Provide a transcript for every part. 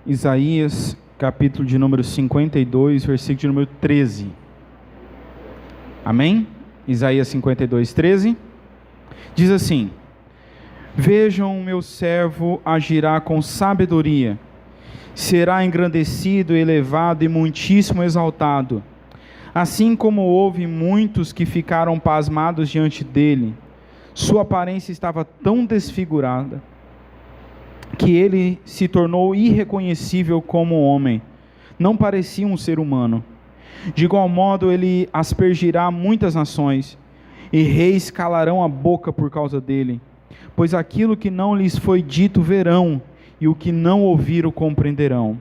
Isaías, capítulo de número 52, versículo de número 13. Amém? Isaías 52, 13. Diz assim: Vejam, meu servo agirá com sabedoria, será engrandecido, elevado e muitíssimo exaltado. Assim como houve muitos que ficaram pasmados diante dele, sua aparência estava tão desfigurada, que ele se tornou irreconhecível como homem, não parecia um ser humano. De igual modo ele aspergirá muitas nações, e reis calarão a boca por causa dele, pois aquilo que não lhes foi dito verão, e o que não ouviram compreenderão.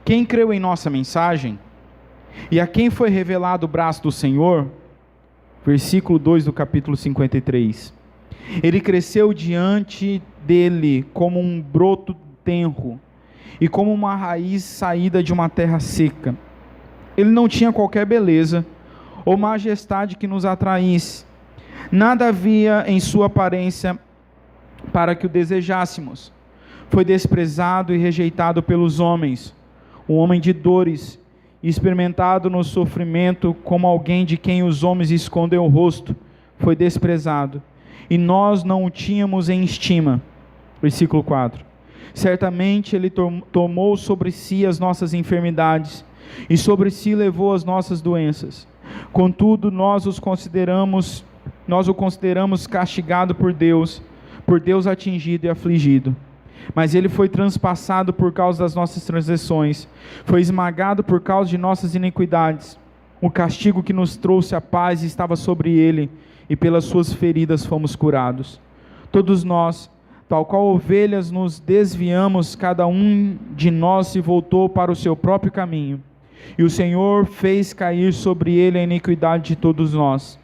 Quem creu em nossa mensagem? E a quem foi revelado o braço do Senhor? Versículo 2 do capítulo 53. Ele cresceu diante dele como um broto tenro, e como uma raiz saída de uma terra seca. Ele não tinha qualquer beleza ou majestade que nos atraísse. Nada havia em sua aparência para que o desejássemos. Foi desprezado e rejeitado pelos homens, um homem de dores, experimentado no sofrimento, como alguém de quem os homens escondem o rosto. Foi desprezado, e nós não o tínhamos em estima. Versículo 4. Certamente ele tomou sobre si as nossas enfermidades, e sobre si levou as nossas doenças. Contudo, nós o consideramos castigado por Deus atingido e afligido. Mas ele foi transpassado por causa das nossas transgressões, foi esmagado por causa de nossas iniquidades. O castigo que nos trouxe a paz estava sobre ele, e pelas suas feridas fomos curados. Todos nós, tal qual ovelhas, nos desviamos, cada um de nós se voltou para o seu próprio caminho, e o Senhor fez cair sobre ele a iniquidade de todos nós.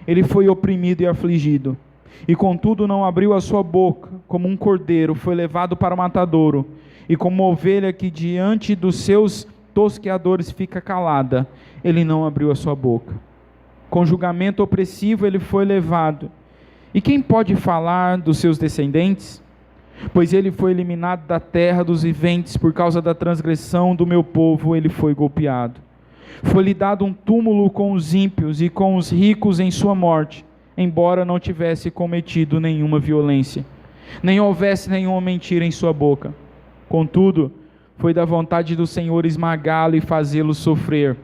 Ele foi oprimido e afligido, e contudo não abriu a sua boca. Como um cordeiro foi levado para o matadouro, e como uma ovelha que diante dos seus tosqueadores fica calada, ele não abriu a sua boca. Com julgamento opressivo ele foi levado. E quem pode falar dos seus descendentes? Pois ele foi eliminado da terra dos viventes, por causa da transgressão do meu povo ele foi golpeado. Foi-lhe dado um túmulo com os ímpios e com os ricos em sua morte, embora não tivesse cometido nenhuma violência, nem houvesse nenhuma mentira em sua boca. Contudo, foi da vontade do Senhor esmagá-lo e fazê-lo sofrer.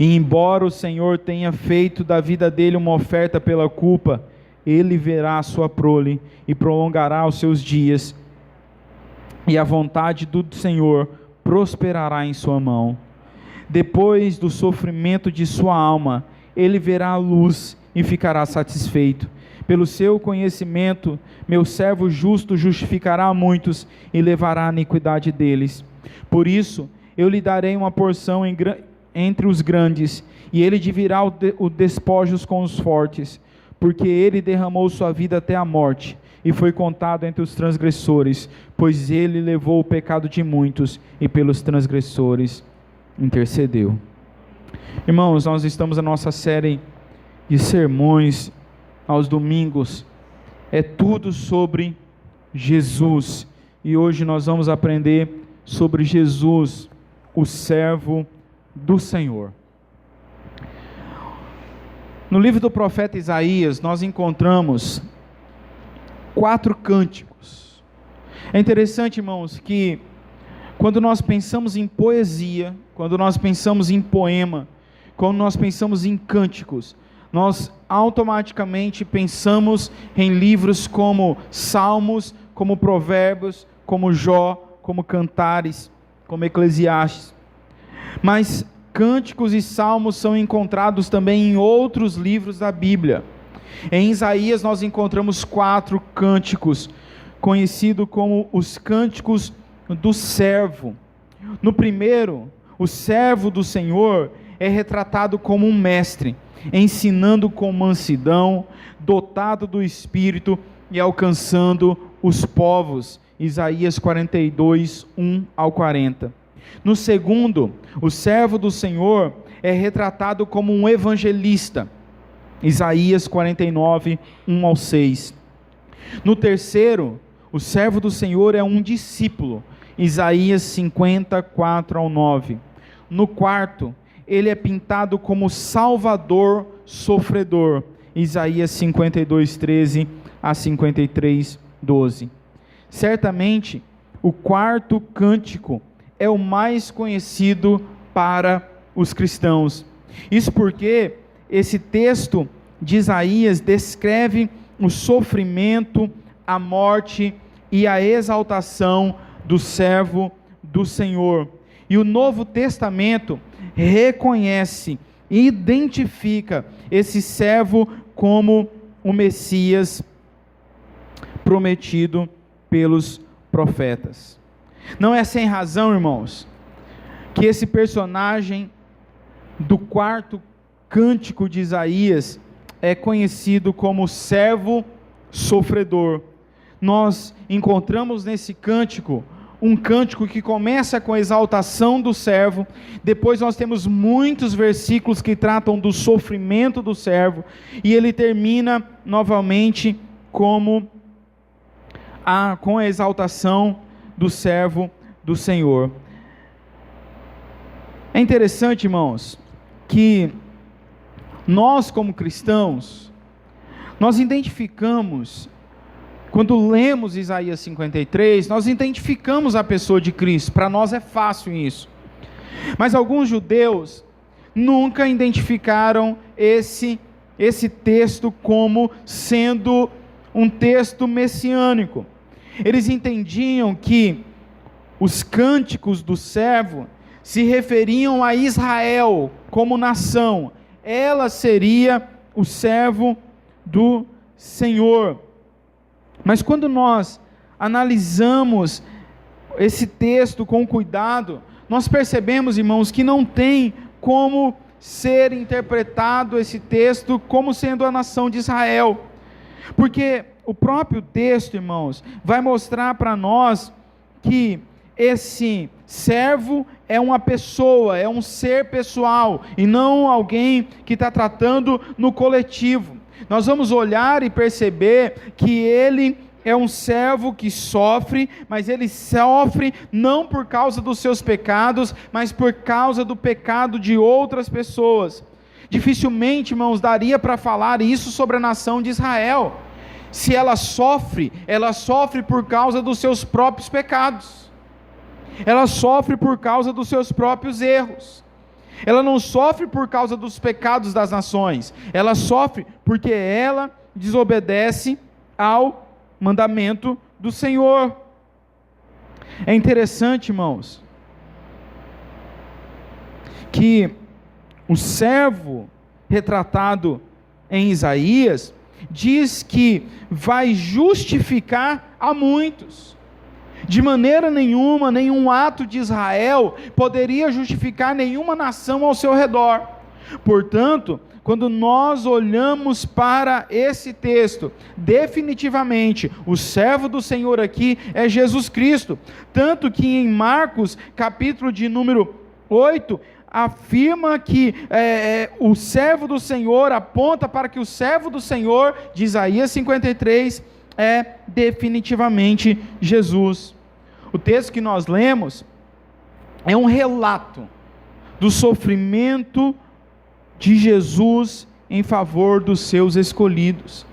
E embora o Senhor tenha feito da vida dele uma oferta pela culpa, ele verá a sua prole e prolongará os seus dias, e a vontade do Senhor prosperará em sua mão. Depois do sofrimento de sua alma, ele verá a luz e ficará satisfeito. Pelo seu conhecimento, meu servo justo justificará a muitos e levará a iniquidade deles. Por isso, eu lhe darei uma porção entre os grandes, e ele dividirá os despojos com os fortes, porque ele derramou sua vida até a morte, e foi contado entre os transgressores, pois ele levou o pecado de muitos, e pelos transgressores intercedeu. Irmãos, nós estamos na nossa série de sermões aos domingos, é tudo sobre Jesus, e hoje nós vamos aprender sobre Jesus, o servo do Senhor. No livro do profeta Isaías, nós encontramos 4 cânticos. É interessante, irmãos, que quando nós pensamos em poesia, quando nós pensamos em poema, quando nós pensamos em cânticos, nós automaticamente pensamos em livros como Salmos, como Provérbios, como Jó, como Cantares, como Eclesiastes. Mas cânticos e salmos são encontrados também em outros livros da Bíblia. Em Isaías nós encontramos 4 cânticos, conhecidos como os cânticos do servo. No primeiro, o servo do Senhor é retratado como um mestre, ensinando com mansidão, dotado do Espírito e alcançando os povos. Isaías 42, 1 ao 40. No segundo, o servo do Senhor é retratado como um evangelista. Isaías 49, 1 ao 6. No terceiro, o servo do Senhor é um discípulo. Isaías 54:9. No quarto, ele é pintado como Salvador sofredor, Isaías 52:13 a 53:12. Certamente, o quarto cântico é o mais conhecido para os cristãos. Isso porque esse texto de Isaías descreve o sofrimento, a morte e a exaltação do servo do Senhor. E o Novo Testamento reconhece e identifica esse servo como o Messias prometido pelos profetas. Não é sem razão, irmãos, que esse personagem do quarto cântico de Isaías é conhecido como servo sofredor. Nós encontramos nesse cântico um cântico que começa com a exaltação do servo, depois nós temos muitos versículos que tratam do sofrimento do servo, e ele termina novamente com a exaltação do servo do Senhor. É interessante, irmãos, que nós como cristãos, nós identificamos, quando lemos Isaías 53, nós identificamos a pessoa de Cristo. Para nós é fácil isso. Mas alguns judeus nunca identificaram esse texto como sendo um texto messiânico. Eles entendiam que os cânticos do servo se referiam a Israel como nação. Ela seria o servo do Senhor. Mas quando nós analisamos esse texto com cuidado, nós percebemos, irmãos, que não tem como ser interpretado esse texto como sendo a nação de Israel. Porque o próprio texto, irmãos, vai mostrar para nós que esse servo é uma pessoa, é um ser pessoal, e não alguém que está tratando no coletivo. Nós vamos olhar e perceber que ele é um servo que sofre, mas ele sofre não por causa dos seus pecados, mas por causa do pecado de outras pessoas. Dificilmente, irmãos, daria para falar isso sobre a nação de Israel. Se ela sofre por causa dos seus próprios pecados. Ela sofre por causa dos seus próprios erros. Ela não sofre por causa dos pecados das nações. Ela sofre porque ela desobedece ao mandamento do Senhor. É interessante, irmãos, que o servo retratado em Isaías diz que vai justificar a muitos. De maneira nenhuma, nenhum ato de Israel poderia justificar nenhuma nação ao seu redor. Portanto, quando nós olhamos para esse texto, definitivamente, o servo do Senhor aqui é Jesus Cristo. Tanto que em Marcos, capítulo de número 8, afirma que o servo do Senhor, aponta para que o servo do Senhor, de Isaías 53, é definitivamente Jesus. O texto que nós lemos é um relato do sofrimento de Jesus em favor dos seus escolhidos.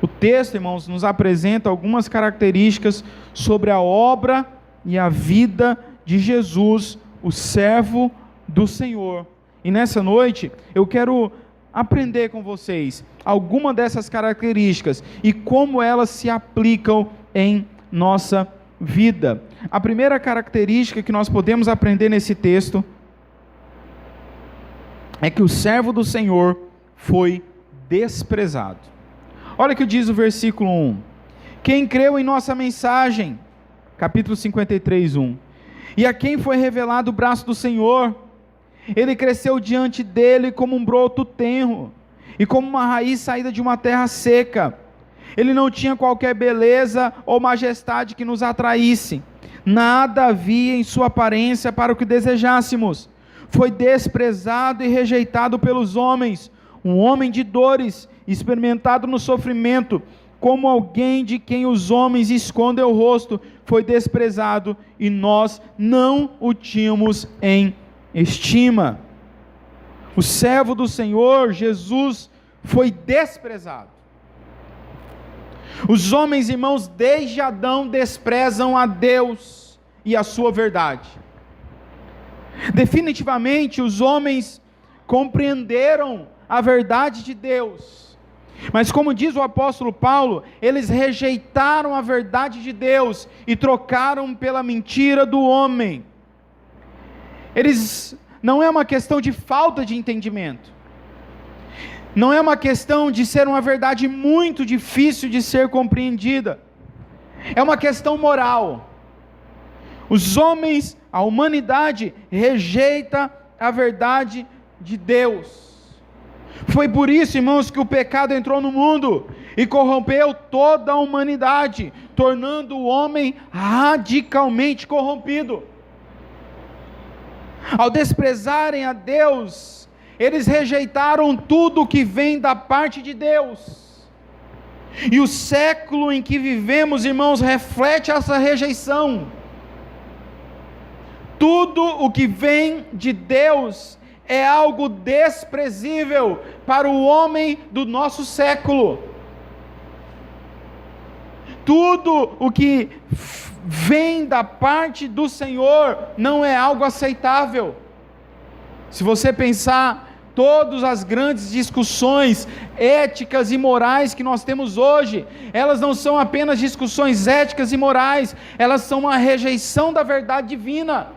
O texto, irmãos, nos apresenta algumas características sobre a obra e a vida de Jesus, o servo do Senhor. E nessa noite eu quero aprender com vocês alguma dessas características e como elas se aplicam em nossa vida. A primeira característica que nós podemos aprender nesse texto é que o servo do Senhor foi desprezado. Olha o que diz o versículo 1. Quem creu em nossa mensagem, capítulo 53, 1. E a quem foi revelado o braço do Senhor, ele cresceu diante dele como um broto tenro, e como uma raiz saída de uma terra seca. Ele não tinha qualquer beleza ou majestade que nos atraísse. Nada havia em sua aparência para o que desejássemos. Foi desprezado e rejeitado pelos homens, um homem de dores, experimentado no sofrimento, como alguém de quem os homens escondem o rosto, foi desprezado, e nós não o tínhamos em estima. O servo do Senhor, Jesus, foi desprezado. Os homens, irmãos, desde Adão desprezam a Deus e a sua verdade. Definitivamente os homens compreenderam a verdade de Deus, mas como diz o apóstolo Paulo, eles rejeitaram a verdade de Deus e trocaram pela mentira do homem. Não é uma questão de falta de entendimento, não é uma questão de ser uma verdade muito difícil de ser compreendida, é uma questão moral. Os homens, a humanidade, rejeita a verdade de Deus. Foi por isso, irmãos, que o pecado entrou no mundo e corrompeu toda a humanidade, tornando o homem radicalmente corrompido. Ao desprezarem a Deus, eles rejeitaram tudo que vem da parte de Deus. E o século em que vivemos, irmãos, reflete essa rejeição. Tudo o que vem de Deus é algo desprezível para o homem do nosso século. Tudo o que vem da parte do Senhor não é algo aceitável. Se você pensar, todas as grandes discussões éticas e morais que nós temos hoje, elas não são apenas discussões éticas e morais, elas são uma rejeição da verdade divina.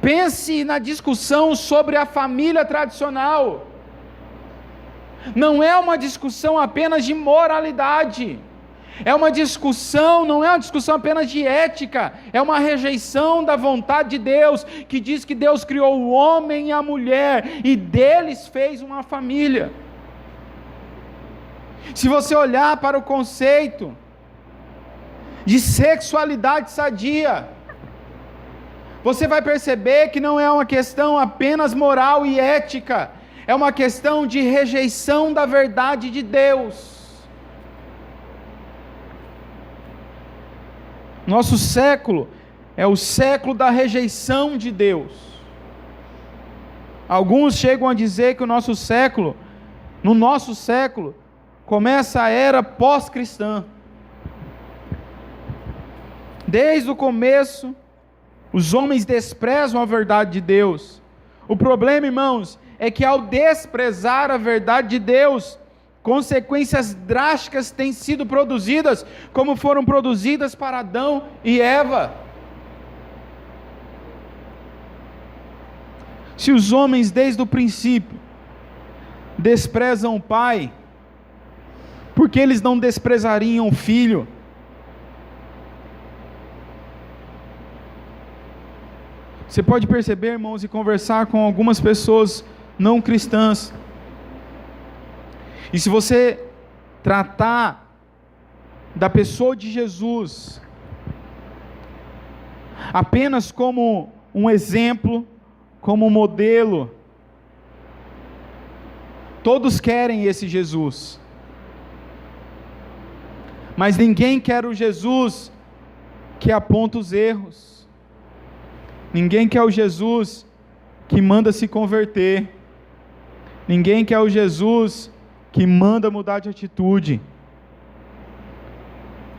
Pense na discussão sobre a família tradicional. Não é uma discussão apenas de moralidade, é uma discussão, não é uma discussão apenas de ética, é uma rejeição da vontade de Deus, que diz que Deus criou o homem e a mulher, e deles fez uma família. Se você olhar para o conceito de sexualidade sadia, você vai perceber que não é uma questão apenas moral e ética, é uma questão de rejeição da verdade de Deus. Nosso século é o século da rejeição de Deus. Alguns chegam a dizer que no nosso século, começa a era pós-cristã. Desde o começo, os homens desprezam a verdade de Deus. O problema, irmãos, é que ao desprezar a verdade de Deus, consequências drásticas têm sido produzidas, como foram produzidas para Adão e Eva. Se os homens desde o princípio desprezam o pai, por que eles não desprezariam o filho? Você pode perceber, irmãos, e conversar com algumas pessoas não cristãs, e se você tratar da pessoa de Jesus apenas como um exemplo, como um modelo, todos querem esse Jesus, mas ninguém quer o Jesus que aponta os erros, ninguém quer o Jesus que manda se converter, ninguém quer o Jesus que manda mudar de atitude.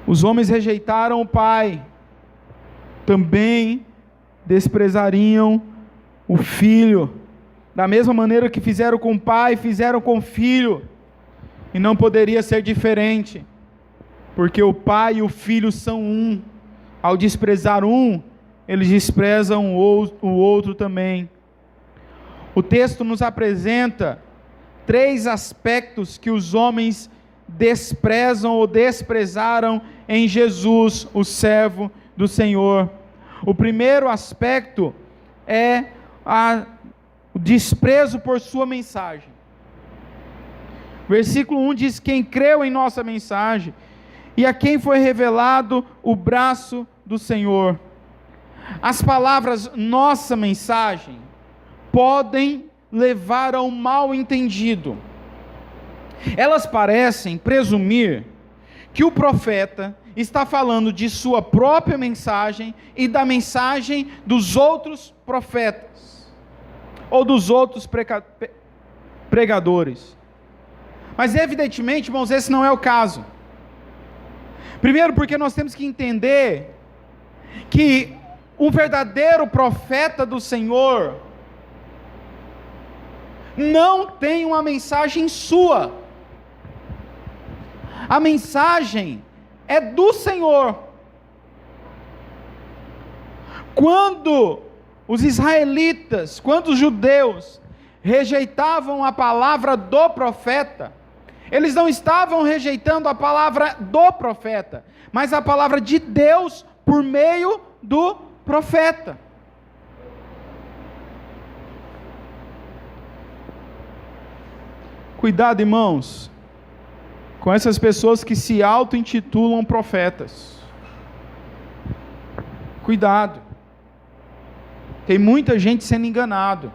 Os homens rejeitaram o pai, também desprezariam o filho, da mesma maneira que fizeram com o pai, fizeram com o filho, e não poderia ser diferente, porque o pai e o filho são um. Ao desprezar um, eles desprezam o outro também. O texto nos apresenta 3 aspectos que os homens desprezam ou desprezaram em Jesus, o servo do Senhor. O primeiro aspecto é o desprezo por sua mensagem. Versículo 1 diz: quem creu em nossa mensagem, e a quem foi revelado o braço do Senhor. As palavras nossa mensagem podem levar a um mal entendido. elas parecem presumir que o profeta está falando de sua própria mensagem e da mensagem dos outros profetas, ou dos outros pregadores. Mas evidentemente, irmãos, esse não é o caso. Primeiro, porque nós temos que entender que o verdadeiro profeta do Senhor não tem uma mensagem sua. A mensagem é do Senhor. Quando os israelitas, quando os judeus rejeitavam a palavra do profeta, eles não estavam rejeitando a palavra do profeta, mas a palavra de Deus por meio do profeta. Cuidado, irmãos, com essas pessoas que se auto-intitulam profetas. Cuidado. Tem muita gente sendo enganado.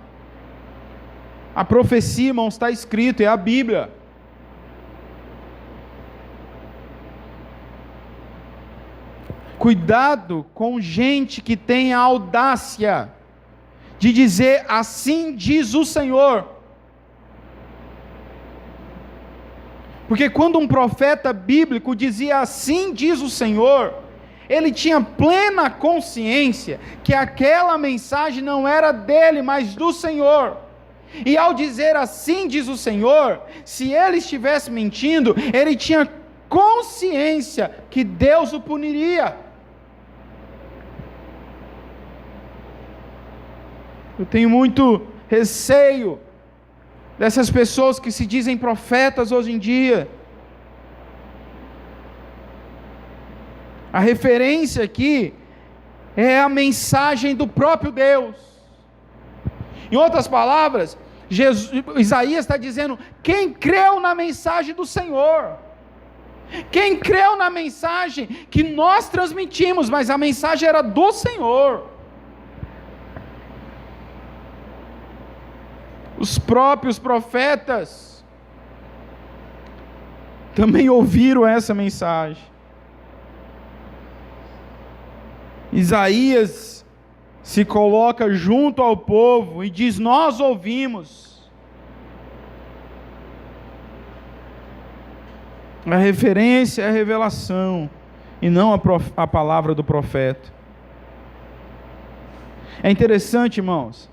A profecia, irmãos, está escrito, é a Bíblia. Cuidado com gente que tem a audácia de dizer, assim diz o Senhor. Porque quando um profeta bíblico dizia, assim diz o Senhor, ele tinha plena consciência que aquela mensagem não era dele, mas do Senhor. E ao dizer, assim diz o Senhor, se ele estivesse mentindo, ele tinha consciência que Deus o puniria. Eu tenho muito receio dessas pessoas que se dizem profetas hoje em dia. A referência aqui é a mensagem do próprio Deus. Em outras palavras, Isaías está dizendo, quem creu na mensagem do Senhor, quem creu na mensagem que nós transmitimos, mas a mensagem era do Senhor. Os próprios profetas também ouviram essa mensagem. Isaías se coloca junto ao povo e diz, nós ouvimos. A referência é a revelação e não a palavra do profeta. É interessante, irmãos,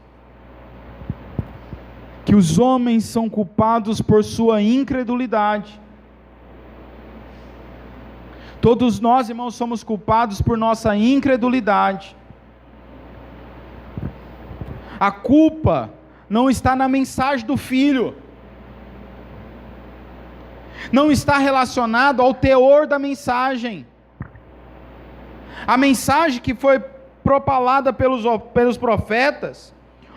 que os homens são culpados por sua incredulidade. Todos nós, irmãos, somos culpados por nossa incredulidade. A culpa não está na mensagem do Filho, não está relacionado ao teor da mensagem. A mensagem que foi propalada pelos profetas,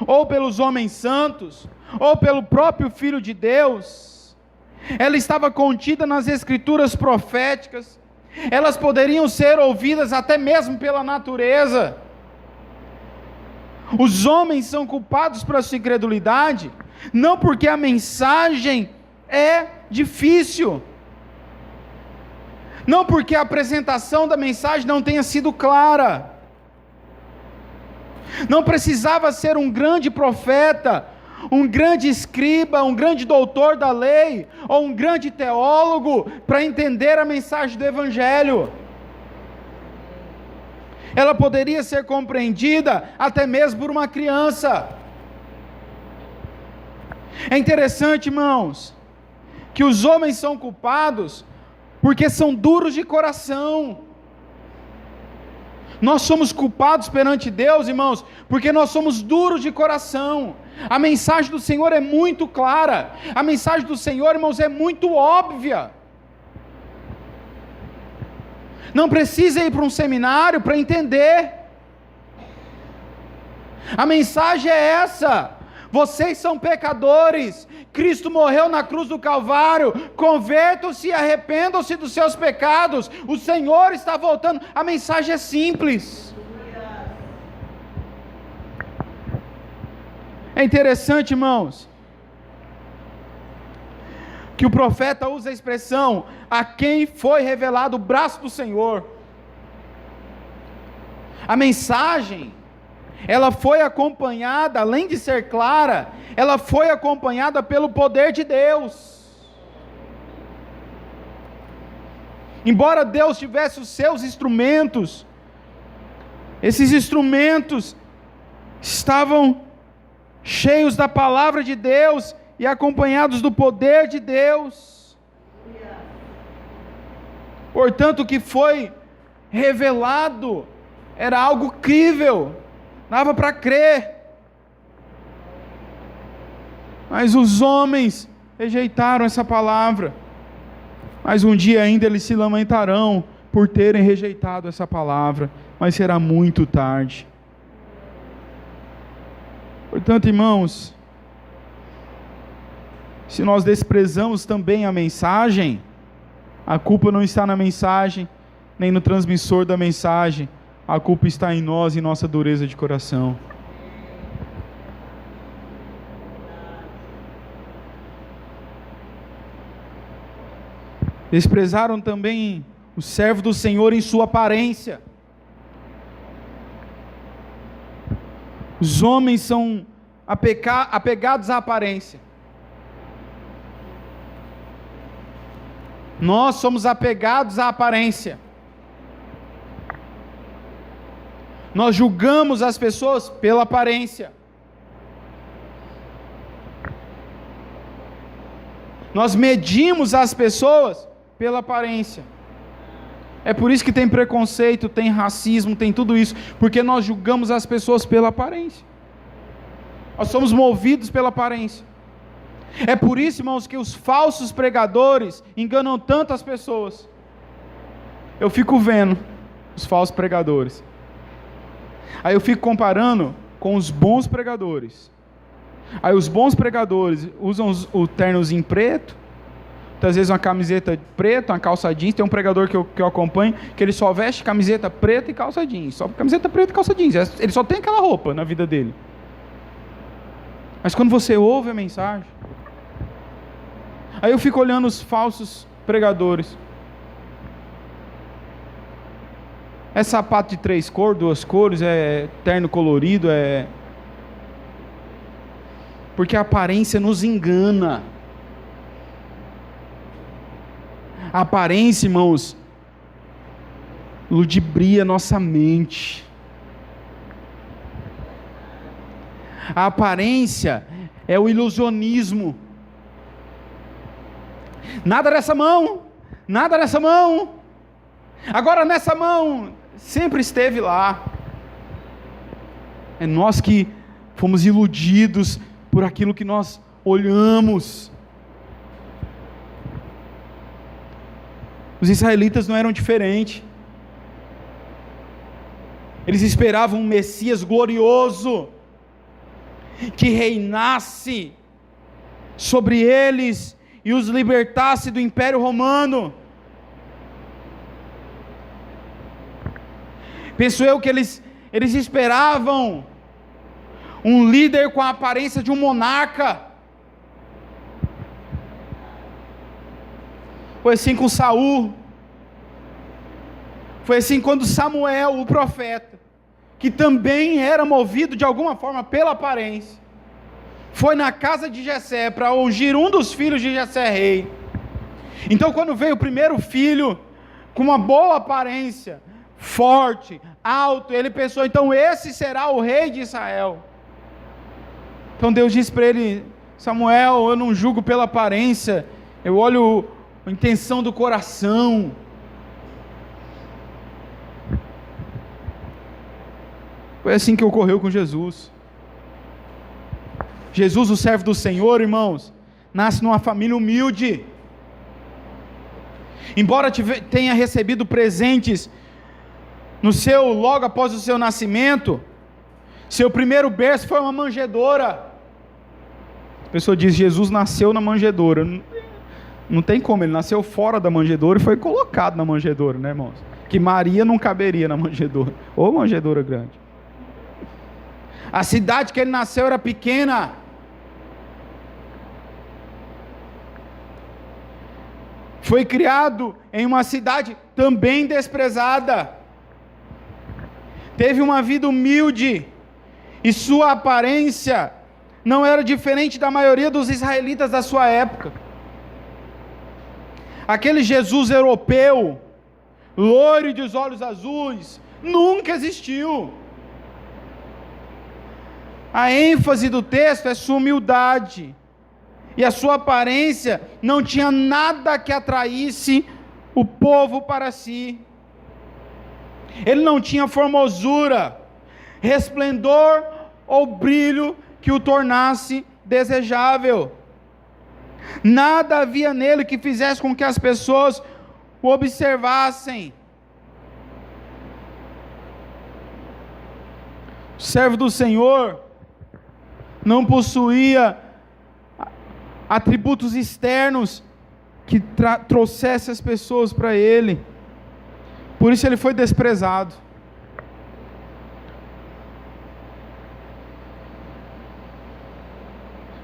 ou pelos homens santos, ou pelo próprio Filho de Deus, ela estava contida nas escrituras proféticas, elas poderiam ser ouvidas até mesmo pela natureza. Os homens são culpados por sua incredulidade, não porque a mensagem é difícil, não porque a apresentação da mensagem não tenha sido clara, não precisava ser um grande profeta, um grande escriba, um grande doutor da lei, ou um grande teólogo, para entender a mensagem do Evangelho. Ela poderia ser compreendida até mesmo por uma criança. É interessante, irmãos, que os homens são culpados porque são duros de coração. Nós somos culpados perante Deus, irmãos, porque nós somos duros de coração. A mensagem do Senhor é muito clara, a mensagem do Senhor, irmãos, é muito óbvia. Não precisa ir para um seminário para entender. A mensagem é essa: vocês são pecadores, Cristo morreu na cruz do Calvário, convertam-se e arrependam-se dos seus pecados, o Senhor está voltando. A mensagem é simples. É interessante, irmãos, que o profeta usa a expressão, a quem foi revelado o braço do Senhor. A mensagem, ela foi acompanhada, além de ser clara, ela foi acompanhada pelo poder de Deus. Embora Deus tivesse os seus instrumentos, esses instrumentos estavam cheios da palavra de Deus e acompanhados do poder de Deus. Portanto, o que foi revelado era algo crível, dava para crer. Mas os homens rejeitaram essa palavra. Mas um dia ainda eles se lamentarão por terem rejeitado essa palavra, mas será muito tarde. Portanto, irmãos, se nós desprezamos também a mensagem, a culpa não está na mensagem, nem no transmissor da mensagem, a culpa está em nós e nossa dureza de coração. Desprezaram também o servo do Senhor em sua aparência. Os homens são apegados à aparência. Nós somos apegados à aparência. Nós julgamos as pessoas pela aparência. Nós medimos as pessoas pela aparência. É por isso que tem preconceito, tem racismo, tem tudo isso, porque nós julgamos as pessoas pela aparência. Nós somos movidos pela aparência. É por isso, irmãos, que os falsos pregadores enganam tanto as pessoas. Eu fico vendo os falsos pregadores. Aí eu fico comparando com os bons pregadores. Aí os bons pregadores usam o ternozinho preto, muitas vezes uma camiseta preta, uma calça jeans. Tem um pregador que eu acompanho, que ele só veste camiseta preta e calça jeans. Só camiseta preta e calça jeans. Ele só tem aquela roupa na vida dele. Mas quando você ouve a mensagem, aí eu fico olhando os falsos pregadores. É sapato de 3 cores, 2 cores, é terno colorido, porque a aparência nos engana. A aparência, irmãos, ludibria nossa mente. A aparência é o ilusionismo. Nada nessa mão, nada nessa mão. Agora nessa mão, sempre esteve lá. É nós que fomos iludidos por aquilo que nós olhamos. Os israelitas não eram diferentes. Eles esperavam um Messias glorioso, que reinasse sobre eles e os libertasse do Império Romano. Penso eu que eles esperavam um líder com a aparência de um monarca. Foi assim com Saul. Foi assim quando Samuel, o profeta, que também era movido de alguma forma pela aparência, foi na casa de Jessé para ungir um dos filhos de Jessé rei. Então quando veio o primeiro filho, com uma boa aparência, forte, alto, ele pensou, então esse será o rei de Israel. Então Deus disse para ele, Samuel, eu não julgo pela aparência, eu olho a intenção do coração. Foi assim que ocorreu com Jesus. Jesus, o servo do Senhor, irmãos, nasce numa família humilde. Embora tenha recebido presentes logo após o seu nascimento, seu primeiro berço foi uma manjedoura. A pessoa diz, Jesus nasceu na manjedoura. Não tem como, ele nasceu fora da manjedoura e foi colocado na manjedoura, né, irmãos? Que Maria não caberia na manjedoura, ou manjedoura grande. A cidade que ele nasceu era pequena. Foi criado em uma cidade também desprezada. Teve uma vida humilde. E sua aparência não era diferente da maioria dos israelitas da sua época. Aquele Jesus europeu, loiro e de olhos azuis, nunca existiu. A ênfase do texto é sua humildade. E a sua aparência não tinha nada que atraísse o povo para si. Ele não tinha formosura, resplendor ou brilho que o tornasse desejável. Nada havia nele que fizesse com que as pessoas o observassem. O servo do Senhor não possuía atributos externos que trouxesse as pessoas para ele. Por isso ele foi desprezado.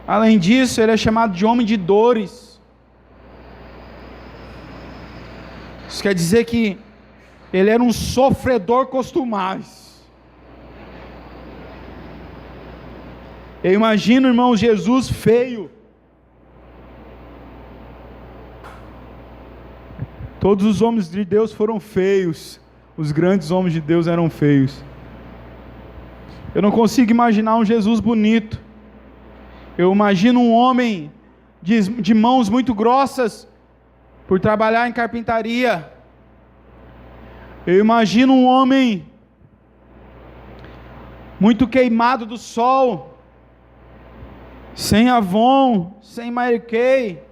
Além disso, ele é chamado de homem de dores. Isso quer dizer que ele era um sofredor costumais. Eu imagino, irmão, Jesus feio. Todos os homens de Deus foram feios. Os grandes homens de Deus eram feios. Eu não consigo imaginar um Jesus bonito. Eu imagino um homem de mãos muito grossas, por trabalhar em carpintaria. Eu imagino um homem muito queimado do sol, sem Avon, sem Mary Kay,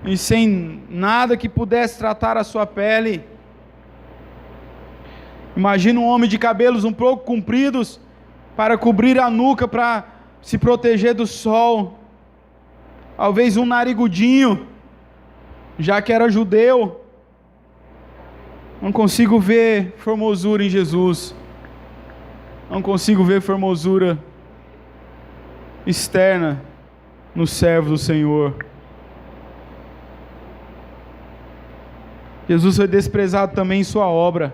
e sem nada que pudesse tratar a sua pele. Imagina um homem de cabelos um pouco compridos, para cobrir a nuca, para se proteger do sol. Talvez um narigudinho, já que era judeu. Não consigo ver formosura em Jesus. Não consigo ver formosura externa no servo do Senhor. Jesus foi desprezado também em sua obra.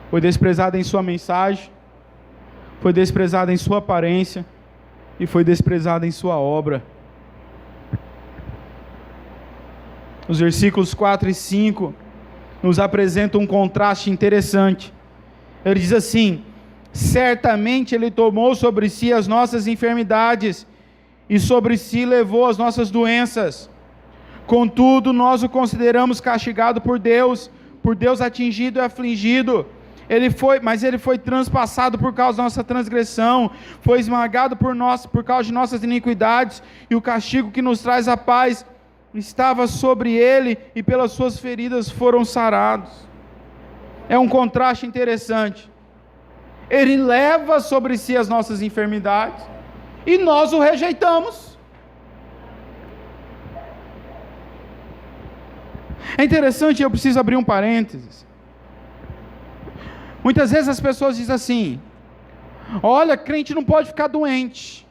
Foi desprezado em sua mensagem. Foi desprezado em sua aparência. E foi desprezado em sua obra. Os versículos 4 e 5 nos apresentam um contraste interessante. Ele diz assim: certamente Ele tomou sobre si as nossas enfermidades, e sobre si levou as nossas doenças. Contudo, nós o consideramos castigado por Deus atingido e afligido. Mas ele foi transpassado por causa da nossa transgressão, foi esmagado por causa de nossas iniquidades, e o castigo que nos traz a paz estava sobre ele, e pelas suas feridas foram sarados. É um contraste interessante. Ele leva sobre si as nossas enfermidades, e nós o rejeitamos. É interessante, eu preciso abrir um parênteses. Muitas vezes as pessoas dizem assim: olha, crente não pode ficar doente,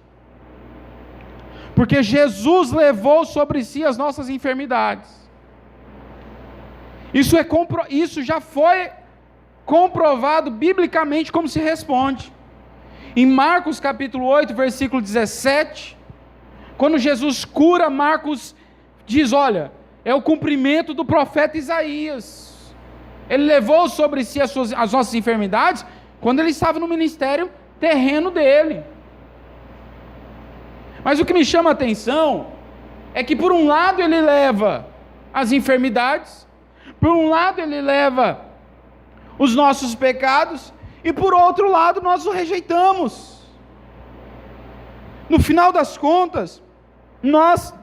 porque Jesus levou sobre si as nossas enfermidades. Isso já foi comprovado biblicamente como se responde. Em Marcos capítulo 8, versículo 17, quando Jesus cura, Marcos diz: olha, é o cumprimento do profeta Isaías. Ele levou sobre si as nossas enfermidades quando ele estava no ministério terreno dele. Mas o que me chama a atenção é que, por um lado, ele leva as enfermidades, por um lado, ele leva os nossos pecados, e por outro lado, nós o rejeitamos. No final das contas, nós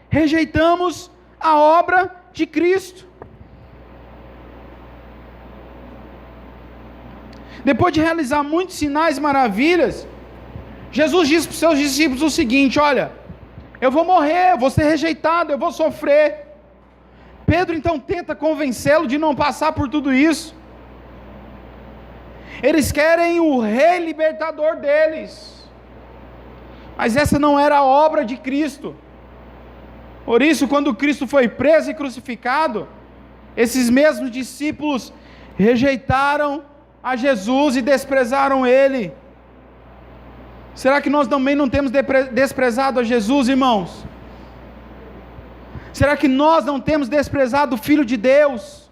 rejeitamos a obra de Cristo. Depois de realizar muitos sinais e maravilhas, Jesus disse para os seus discípulos o seguinte: olha, eu vou morrer, eu vou ser rejeitado, eu vou sofrer. Pedro então tenta convencê-lo de não passar por tudo isso. Eles querem o rei libertador deles, mas essa não era a obra de Cristo. Por isso, quando Cristo foi preso e crucificado, esses mesmos discípulos rejeitaram a Jesus e desprezaram Ele. Será que nós também não temos desprezado a Jesus, irmãos? Será que nós não temos desprezado o Filho de Deus?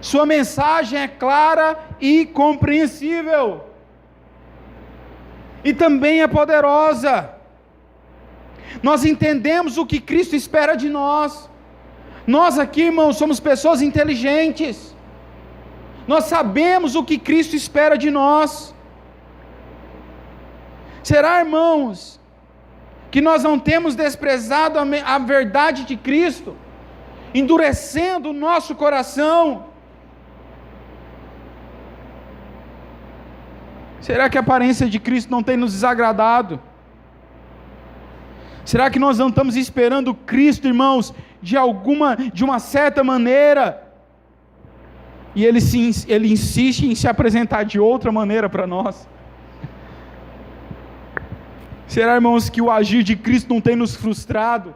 Sua mensagem é clara e compreensível, e também é poderosa. Nós entendemos o que Cristo espera de nós. Nós aqui, irmãos, somos pessoas inteligentes. Nós sabemos o que Cristo espera de nós. Será, irmãos, que nós não temos desprezado a verdade de Cristo, endurecendo o nosso coração? Será que a aparência de Cristo não tem nos desagradado? Será que nós não estamos esperando Cristo, irmãos, de uma certa maneira, e Ele insiste em se apresentar de outra maneira para nós? Será, irmãos, que o agir de Cristo não tem nos frustrado?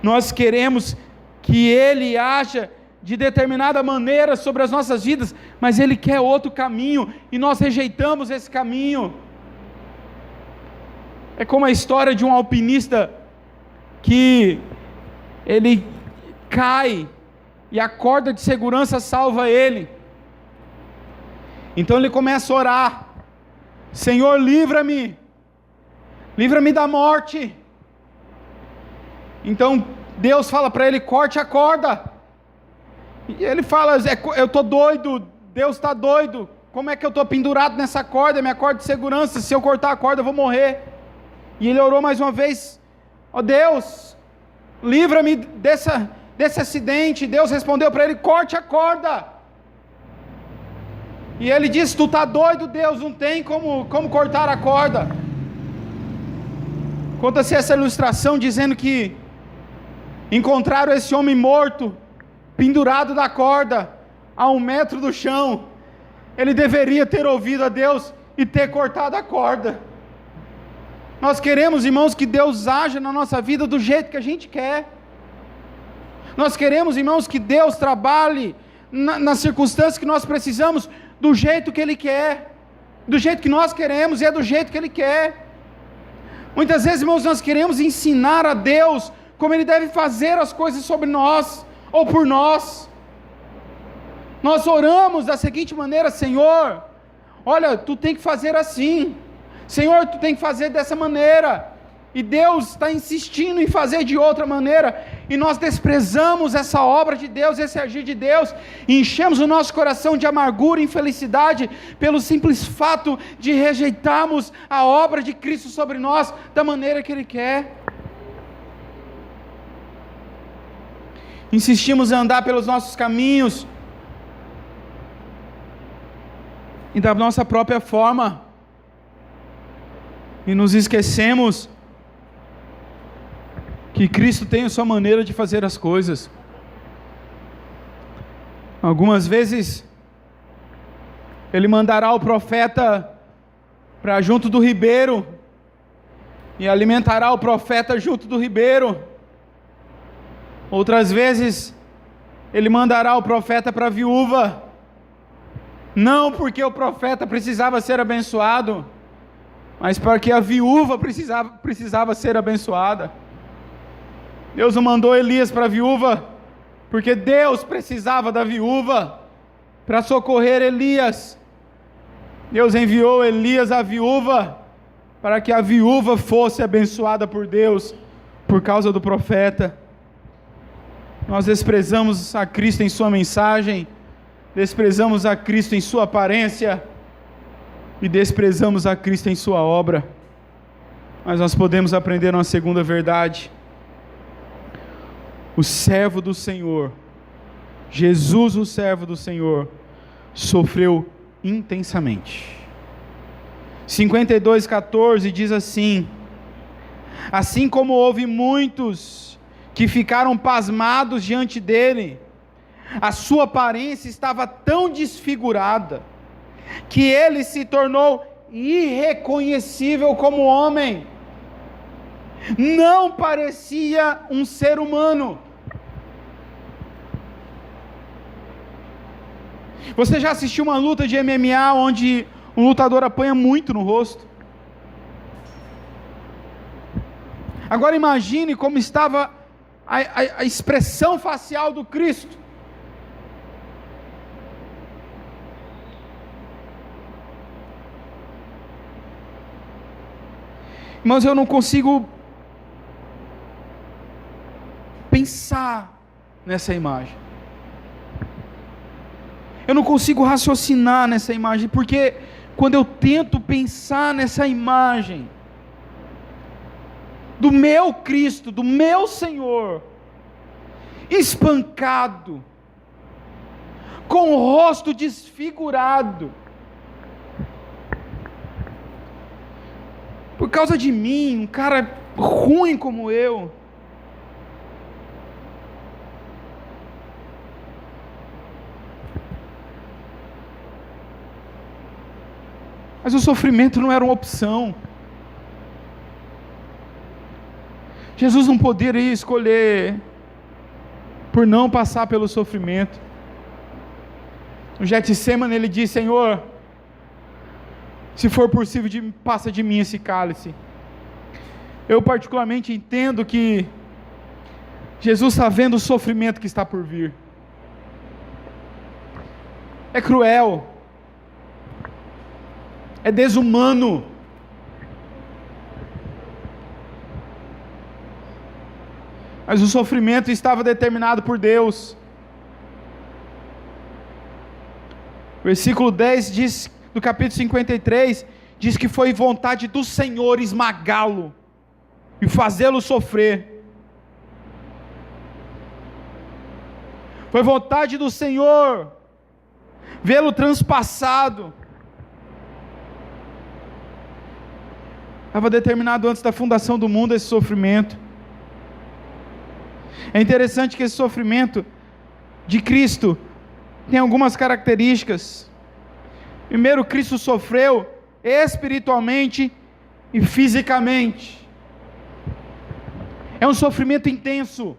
Nós queremos que Ele haja de determinada maneira sobre as nossas vidas, mas Ele quer outro caminho, e nós rejeitamos esse caminho. É como a história de um alpinista, que ele cai, e a corda de segurança salva ele. Então ele começa a orar: Senhor, livra-me da morte. Então Deus fala para ele: corte a corda. E ele fala: eu estou doido, Deus está doido, como é que eu estou pendurado nessa corda, minha corda de segurança, se eu cortar a corda eu vou morrer. E ele orou mais uma vez: ó Deus, livra-me desse acidente. Deus respondeu para ele: corte a corda. E ele disse: tu está doido, Deus, não tem como cortar a corda. Conta-se essa ilustração dizendo que encontraram esse homem morto, pendurado da corda, a 1 metro do chão. Ele deveria ter ouvido a Deus e ter cortado a corda. Nós queremos, irmãos, que Deus haja na nossa vida do jeito que a gente quer. Nós queremos, irmãos, que Deus trabalhe nas circunstâncias que nós precisamos, do jeito que Ele quer, do jeito que nós queremos, e é do jeito que Ele quer. Muitas vezes, irmãos, nós queremos ensinar a Deus como Ele deve fazer as coisas sobre nós, ou por nós. Nós oramos da seguinte maneira: Senhor, olha, tu tem que fazer assim, Senhor, tu tem que fazer dessa maneira, e Deus está insistindo em fazer de outra maneira, e nós desprezamos essa obra de Deus, esse agir de Deus, e enchemos o nosso coração de amargura e infelicidade, pelo simples fato de rejeitarmos a obra de Cristo sobre nós, da maneira que Ele quer. Insistimos em andar pelos nossos caminhos, e da nossa própria forma, e nos esquecemos que Cristo tem a sua maneira de fazer as coisas. Algumas vezes Ele mandará o profeta para junto do ribeiro, e alimentará o profeta junto do ribeiro. Outras vezes Ele mandará o profeta para a viúva, não porque o profeta precisava ser abençoado, mas porque a viúva precisava ser abençoada. Deus não mandou Elias para a viúva porque Deus precisava da viúva para socorrer Elias. Deus enviou Elias à viúva para que a viúva fosse abençoada por Deus por causa do profeta. Nós desprezamos a Cristo em sua mensagem, desprezamos a Cristo em sua aparência, e desprezamos a Cristo em sua obra. Mas nós podemos aprender uma segunda verdade: o servo do Senhor, Jesus, o servo do Senhor, sofreu intensamente. 52:14 diz assim: assim como houve muitos que ficaram pasmados diante dele, a sua aparência estava tão desfigurada, que ele se tornou irreconhecível como homem. Não parecia um ser humano. Você já assistiu uma luta de MMA onde um lutador apanha muito no rosto? Agora imagine como estava a expressão facial do Cristo. Irmãos, eu não consigo pensar nessa imagem. Eu não consigo raciocinar nessa imagem, porque quando eu tento pensar nessa imagem do meu Cristo, do meu Senhor, espancado, com o rosto desfigurado, por causa de mim, um cara ruim como eu, mas o sofrimento não era uma opção. Jesus não poderia escolher por não passar pelo sofrimento. No Getsemane ele diz: Senhor, se for possível, passa de mim esse cálice. Eu particularmente entendo que Jesus está vendo o sofrimento que está por vir. É cruel, é desumano, mas o sofrimento estava determinado por Deus. Versículo 10 diz, do capítulo 53, diz que foi vontade do Senhor esmagá-lo e fazê-lo sofrer. Foi vontade do Senhor vê-lo transpassado. Estava determinado antes da fundação do mundo esse sofrimento. É interessante que esse sofrimento de Cristo tem algumas características. Primeiro, Cristo sofreu espiritualmente e fisicamente. É um sofrimento intenso.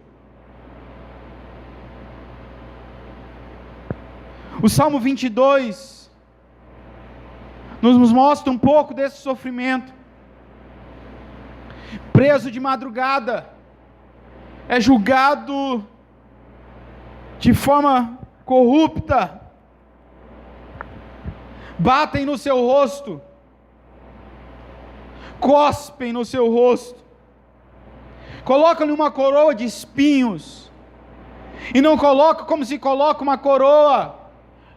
O Salmo 22 nos mostra um pouco desse sofrimento. Preso de madrugada, é julgado de forma corrupta, batem no seu rosto, cospem no seu rosto, colocam-lhe uma coroa de espinhos, e não coloca como se coloca uma coroa,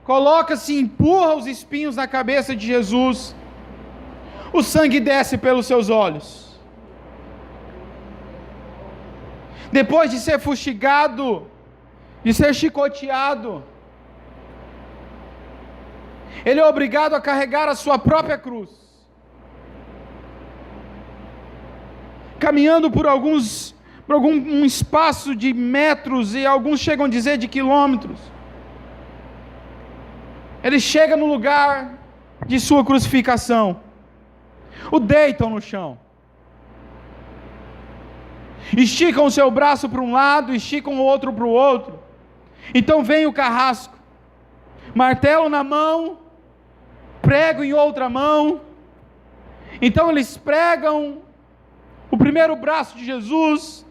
coloca-se, empurra os espinhos na cabeça de Jesus, o sangue desce pelos seus olhos. Depois de ser fustigado, de ser chicoteado, ele é obrigado a carregar a sua própria cruz, caminhando por algum espaço de metros, e alguns chegam a dizer de quilômetros. Ele chega no lugar de sua crucificação, o deitam no chão, esticam o seu braço para um lado, esticam o outro para o outro. Então vem o carrasco, martelo na mão, prego em outra mão. Então eles pregam o primeiro braço de Jesus,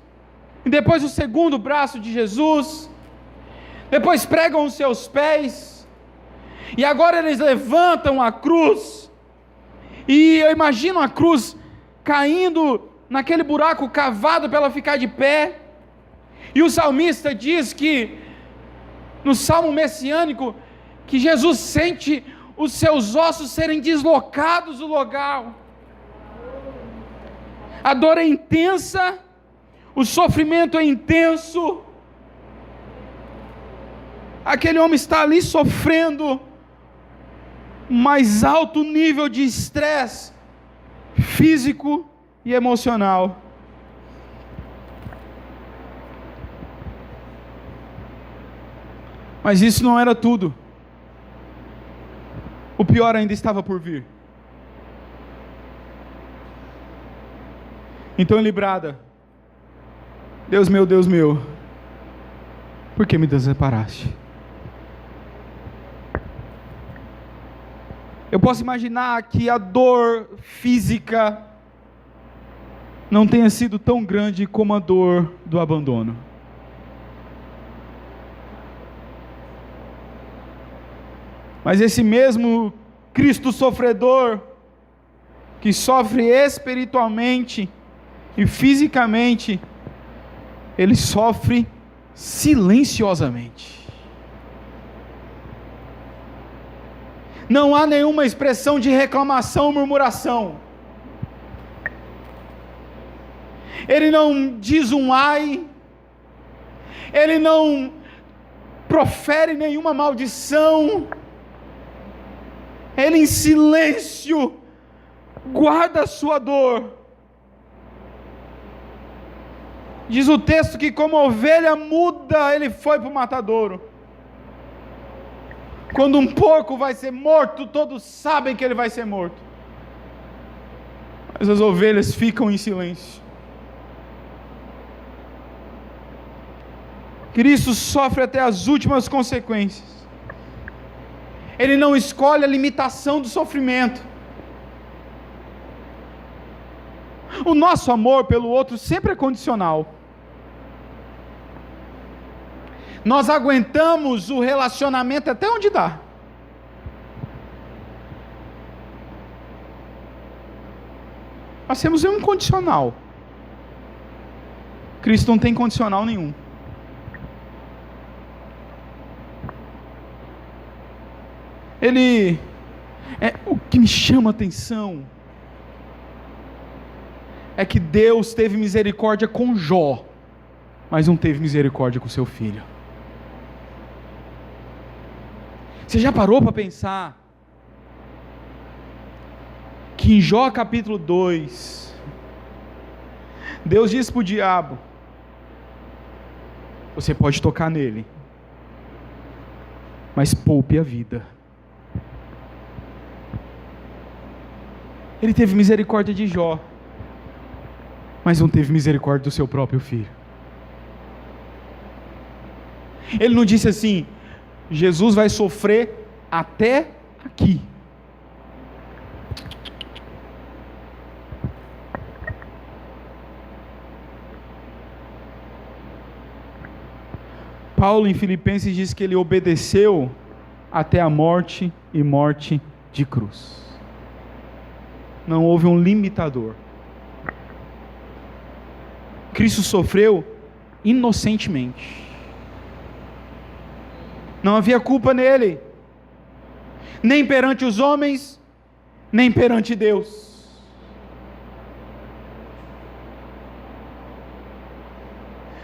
e depois o segundo braço de Jesus, depois pregam os seus pés, e agora eles levantam a cruz, e eu imagino a cruz caindo naquele buraco cavado para ela ficar de pé. E o salmista diz que, no salmo messiânico, que Jesus sente os seus ossos serem deslocados do lugar. A dor é intensa, o sofrimento é intenso, aquele homem está ali sofrendo mais alto nível de estresse físico e emocional. Mas isso não era tudo. O pior ainda estava por vir. Então ele brada: Deus meu, por que me desamparaste? Eu posso imaginar que a dor física não tenha sido tão grande como a dor do abandono. Mas esse mesmo Cristo sofredor, que sofre espiritualmente e fisicamente, ele sofre silenciosamente. Não há nenhuma expressão de reclamação ou murmuração. Ele não diz um ai, ele não profere nenhuma maldição, ele em silêncio guarda a sua dor. Diz o texto que como ovelha muda, ele foi para o matadouro. Quando um porco vai ser morto, todos sabem que ele vai ser morto, mas as ovelhas ficam em silêncio. Cristo sofre até as últimas consequências. Ele não escolhe a limitação do sofrimento. O nosso amor pelo outro sempre é condicional. Nós aguentamos o relacionamento até onde dá. Nós temos um condicional. Cristo não tem condicional nenhum. O que me chama a atenção é que Deus teve misericórdia com Jó, mas não teve misericórdia com seu filho. Você já parou para pensar que em Jó capítulo 2, Deus disse para o diabo: você pode tocar nele, mas poupe a vida. Ele teve misericórdia de Jó, mas não teve misericórdia do seu próprio filho. Ele não disse assim: Jesus vai sofrer até aqui. Paulo em Filipenses diz que ele obedeceu até a morte e morte de cruz. Não houve um limitador. Cristo sofreu inocentemente. Não havia culpa nele, nem perante os homens, nem perante Deus.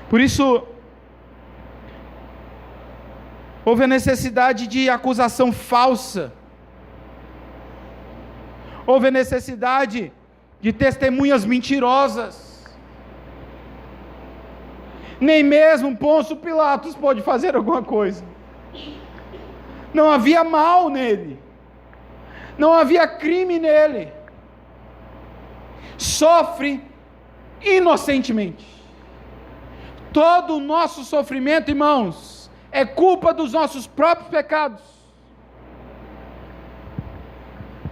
Por isso, houve a necessidade de acusação falsa. Houve a necessidade de testemunhas mentirosas. Nem mesmo Pôncio Pilatos pôde fazer alguma coisa. Não havia mal nele, não havia crime nele. Sofre inocentemente. Todo o nosso sofrimento, irmãos, é culpa dos nossos próprios pecados.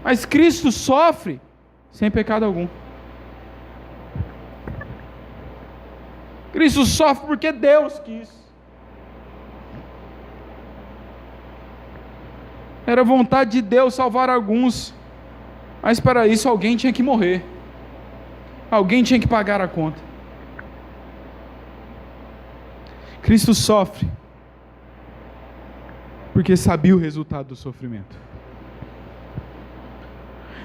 Mas Cristo sofre sem pecado algum. Cristo sofre porque Deus quis. Era vontade de Deus salvar alguns, mas para isso alguém tinha que morrer. Alguém tinha que pagar a conta. Cristo sofre porque sabia o resultado do sofrimento.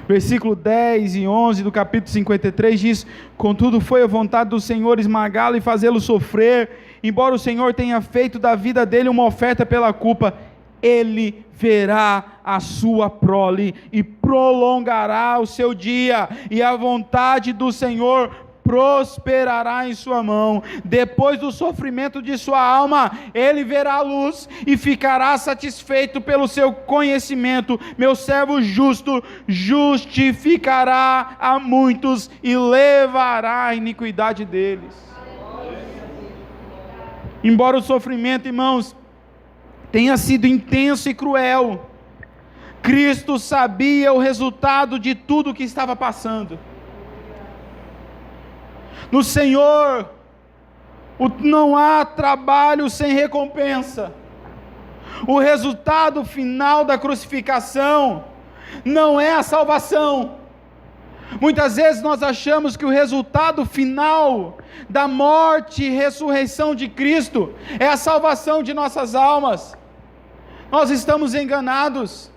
Versículo 10 e 11 do capítulo 53 diz: contudo foi a vontade do Senhor esmagá-lo e fazê-lo sofrer, embora o Senhor tenha feito da vida dele uma oferta pela culpa, ele verá a sua prole e prolongará o seu dia, e a vontade do Senhor prosperará em sua mão. Depois do sofrimento de sua alma, ele verá a luz e ficará satisfeito pelo seu conhecimento. Meu servo justo justificará a muitos e levará a iniquidade deles. Embora o sofrimento, irmãos, tenha sido intenso e cruel, Cristo sabia o resultado de tudo o que estava passando. No Senhor, não há trabalho sem recompensa. O resultado final da crucificação não é a salvação. Muitas vezes nós achamos que o resultado final da morte e ressurreição de Cristo é a salvação de nossas almas. Nós estamos enganados.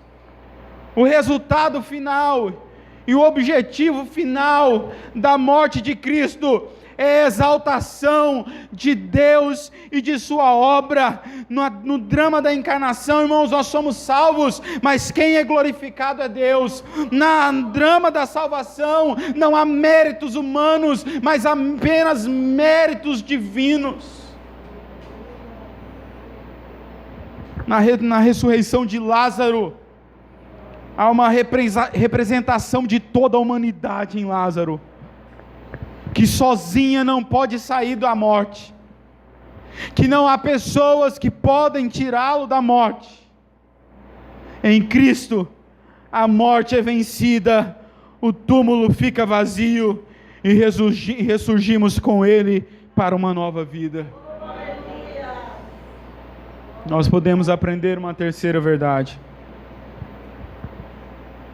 O resultado final e o objetivo final da morte de Cristo é a exaltação de Deus e de sua obra. No drama da encarnação, irmãos, nós somos salvos, mas quem é glorificado é Deus. No drama da salvação não há méritos humanos, mas apenas méritos divinos. Na ressurreição de Lázaro, há uma representação de toda a humanidade em Lázaro, que sozinha não pode sair da morte, que não há pessoas que podem tirá-lo da morte. Em Cristo, a morte é vencida, o túmulo fica vazio, e ressurgimos com Ele para uma nova vida. Nós podemos aprender uma terceira verdade.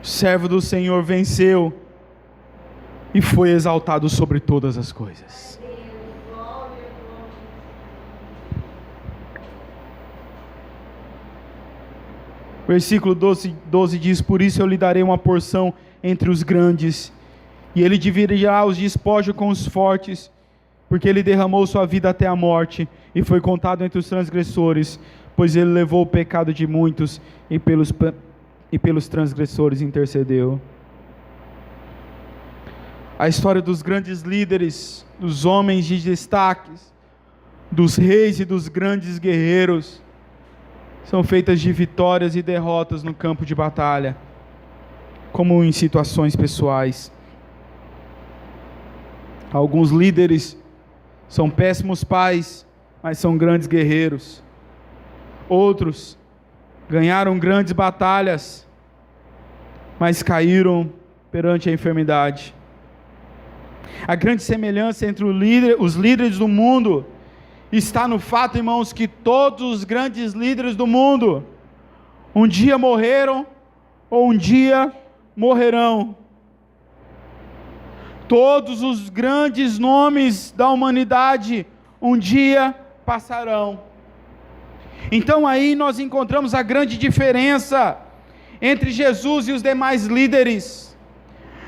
O servo do Senhor venceu e foi exaltado sobre todas as coisas. Versículo 12 diz: por isso eu lhe darei uma porção entre os grandes, e ele dividirá os despojos com os fortes, porque ele derramou sua vida até a morte, e foi contado entre os transgressores, pois ele levou o pecado de muitos, e pelos transgressores intercedeu. A história dos grandes líderes, dos homens de destaques, dos reis e dos grandes guerreiros, são feitas de vitórias e derrotas no campo de batalha, como em situações pessoais. Alguns líderes são péssimos pais, mas são grandes guerreiros. Outros ganharam grandes batalhas, mas caíram perante a enfermidade. A grande semelhança entre os líderes do mundo está no fato, irmãos, que todos os grandes líderes do mundo um dia morreram ou um dia morrerão. Todos os grandes nomes da humanidade um dia passarão. Então aí nós encontramos a grande diferença entre Jesus e os demais líderes.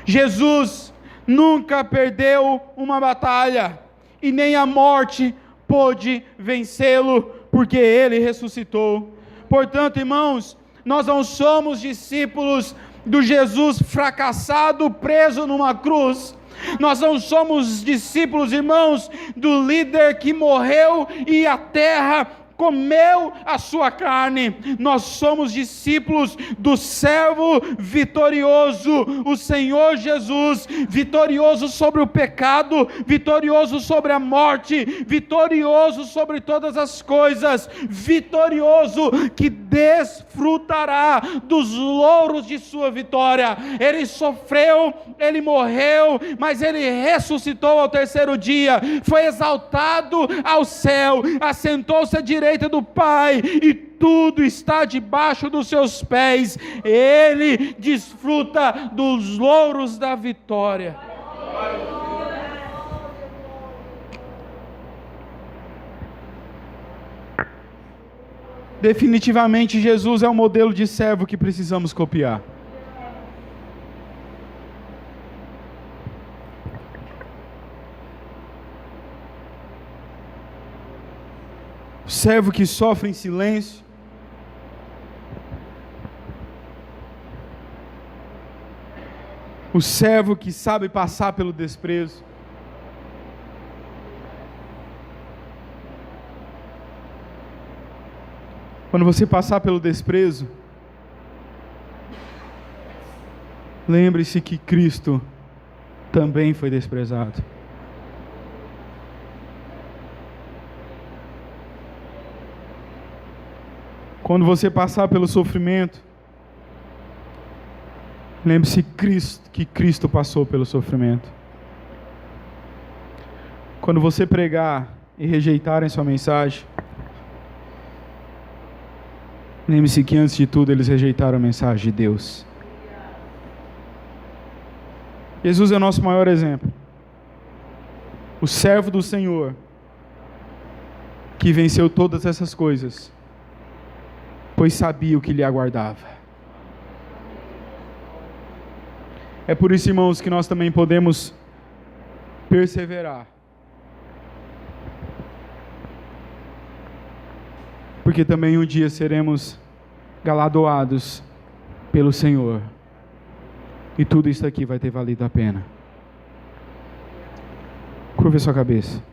Jesus nunca perdeu uma batalha, e nem a morte pôde vencê-lo, porque ele ressuscitou. Portanto, irmãos, nós não somos discípulos do Jesus fracassado, preso numa cruz. Nós não somos discípulos, irmãos, do líder que morreu e a terra comeu a sua carne. Nós somos discípulos do servo vitorioso, o Senhor Jesus, vitorioso sobre o pecado, vitorioso sobre a morte, vitorioso sobre todas as coisas, vitorioso, que desfrutará dos louros de sua vitória. Ele sofreu, ele morreu, mas ele ressuscitou ao terceiro dia, foi exaltado ao céu, assentou-se à direita do Pai, e tudo está debaixo dos seus pés. Ele desfruta dos louros da vitória. Definitivamente Jesus é o modelo de servo que precisamos copiar. O servo que sofre em silêncio, o servo que sabe passar pelo desprezo, Quando você passar pelo desprezo, lembre-se que Cristo também foi desprezado. Quando você passar pelo sofrimento, lembre-se que Cristo passou pelo sofrimento. Quando você pregar e rejeitarem sua mensagem, lembre-se que antes de tudo eles rejeitaram a mensagem de Deus. Jesus é o nosso maior exemplo. O servo do Senhor, que venceu todas essas coisas, pois sabia o que lhe aguardava. É por isso, irmãos, que nós também podemos perseverar. Porque também um dia seremos galardoados pelo Senhor. E tudo isso aqui vai ter valido a pena. Curva sua cabeça.